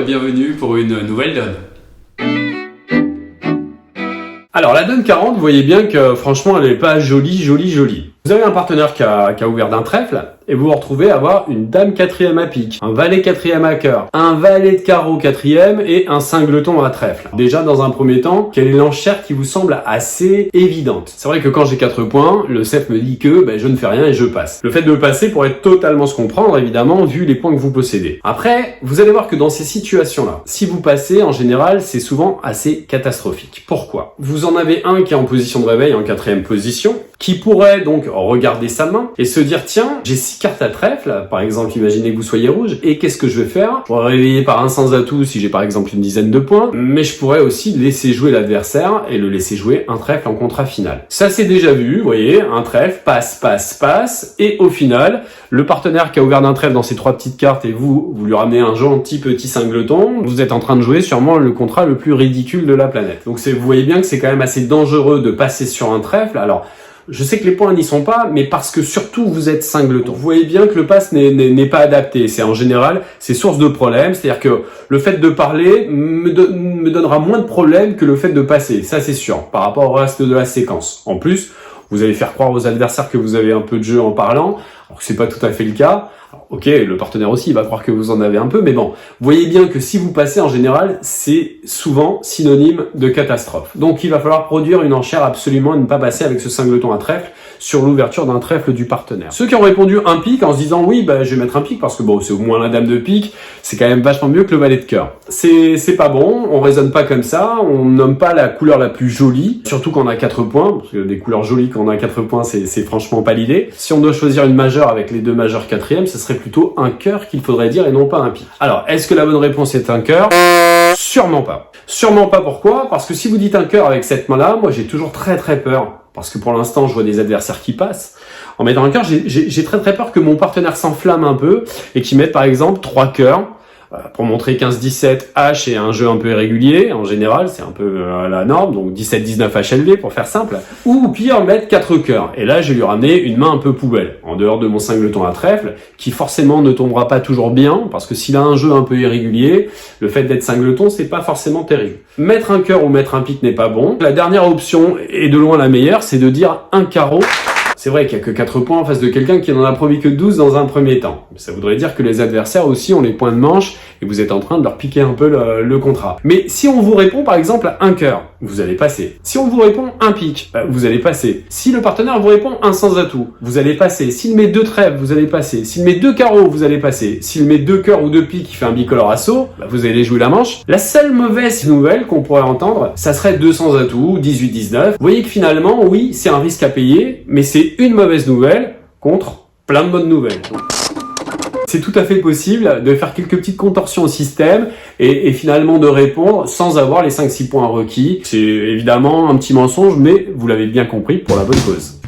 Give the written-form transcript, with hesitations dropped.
bienvenue pour une nouvelle donne. Alors la donne 40, vous voyez bien que franchement elle n'est pas jolie. Vous avez un partenaire qui a ouvert d'un trèfle et vous vous retrouvez à avoir une dame quatrième à pique, un valet quatrième à cœur, un valet de carreau quatrième et un cingleton à trèfle. Déjà dans un premier temps, quelle est l'enchère qui vous semble assez évidente? C'est vrai que quand j'ai 4 points, le CEF me dit que je ne fais rien et je passe. Le fait de passer pourrait totalement se comprendre évidemment vu les points que vous possédez. Après, vous allez voir que dans ces situations-là, si vous passez, en général, c'est souvent assez catastrophique. Pourquoi? Vous en avez un qui est en position de réveil en 4e position, qui pourrait donc regarder sa main et se dire tiens, j'ai 6 cartes à trèfle, par exemple imaginez que vous soyez rouge, et qu'est-ce que je vais faire? Je pourrais réveiller par un sans atout si j'ai par exemple une dizaine de points, mais je pourrais aussi laisser jouer l'adversaire et le laisser jouer un trèfle en contrat final. Ça c'est déjà vu, vous voyez, un trèfle, passe, et au final, le partenaire qui a ouvert d'un trèfle dans ces 3 petites cartes et vous lui ramenez un gentil petit cingleton, vous êtes en train de jouer sûrement le contrat le plus ridicule de la planète. Donc vous voyez bien que c'est quand même assez dangereux de passer sur un trèfle. Alors, je sais que les points n'y sont pas, mais parce que surtout vous êtes cingleton. Vous voyez bien que le pass n'est pas adapté. C'est en général, c'est source de problèmes. C'est-à-dire que le fait de parler me donnera moins de problèmes que le fait de passer. Ça c'est sûr, par rapport au reste de la séquence. En plus, vous allez faire croire aux adversaires que vous avez un peu de jeu en parlant, alors que c'est pas tout à fait le cas. Alors, ok, le partenaire aussi, il va croire que vous en avez un peu, mais bon, vous voyez bien que si vous passez, en général, c'est souvent synonyme de catastrophe. Donc il va falloir produire une enchère absolument et ne pas passer avec ce cingleton à trèfle sur l'ouverture d'un trèfle du partenaire. Ceux qui ont répondu un pique en se disant oui, je vais mettre un pique parce que bon, c'est au moins la dame de pique, c'est quand même vachement mieux que le valet de cœur. C'est pas bon, on raisonne pas comme ça, on nomme pas la couleur la plus jolie, surtout quand on a 4 points, parce que des couleurs jolies quand on a 4 points, c'est franchement pas l'idée. Si on doit choisir une majeure avec les 2 majeures quatrièmes, ce serait plutôt un cœur qu'il faudrait dire et non pas un pique. Alors, est-ce que la bonne réponse est un cœur? Sûrement pas. Sûrement pas, pourquoi? Parce que si vous dites un cœur avec cette main-là, moi j'ai toujours très peur. Parce que pour l'instant, je vois des adversaires qui passent. En mettant un cœur, j'ai très peur que mon partenaire s'enflamme un peu et qu'il mette par exemple 3 cœurs pour montrer 15-17 H et un jeu un peu irrégulier. En général, c'est un peu la norme, donc 17-19 HLV pour faire simple. Ou pire, mettre 4 cœurs. Et là, je vais lui ramener une main un peu poubelle, en dehors de mon cingleton à trèfle, qui forcément ne tombera pas toujours bien, parce que s'il a un jeu un peu irrégulier, le fait d'être cingleton, c'est pas forcément terrible. Mettre un cœur ou mettre un pique n'est pas bon. La dernière option, et de loin la meilleure, c'est de dire un carreau. C'est vrai qu'il n'y a que 4 points en face de quelqu'un qui n'en a promis que 12 dans un premier temps. Ça voudrait dire que les adversaires aussi ont les points de manche et vous êtes en train de leur piquer un peu le contrat. Mais si on vous répond par exemple un cœur, vous allez passer. Si on vous répond un pique, vous allez passer. Si le partenaire vous répond un sans atout, vous allez passer. S'il met 2 trèfles, vous allez passer. S'il met 2 carreaux, vous allez passer. S'il met 2 cœurs ou 2 piques qui fait un bicolore assaut, vous allez jouer la manche. La seule mauvaise nouvelle qu'on pourrait entendre, ça serait 2 sans atout, 18-19. Vous voyez que finalement, oui, c'est un risque à payer, mais c'est une mauvaise nouvelle contre plein de bonnes nouvelles. C'est tout à fait possible de faire quelques petites contorsions au système et finalement de répondre sans avoir les 5-6 points requis. C'est évidemment un petit mensonge, mais vous l'avez bien compris, pour la bonne cause.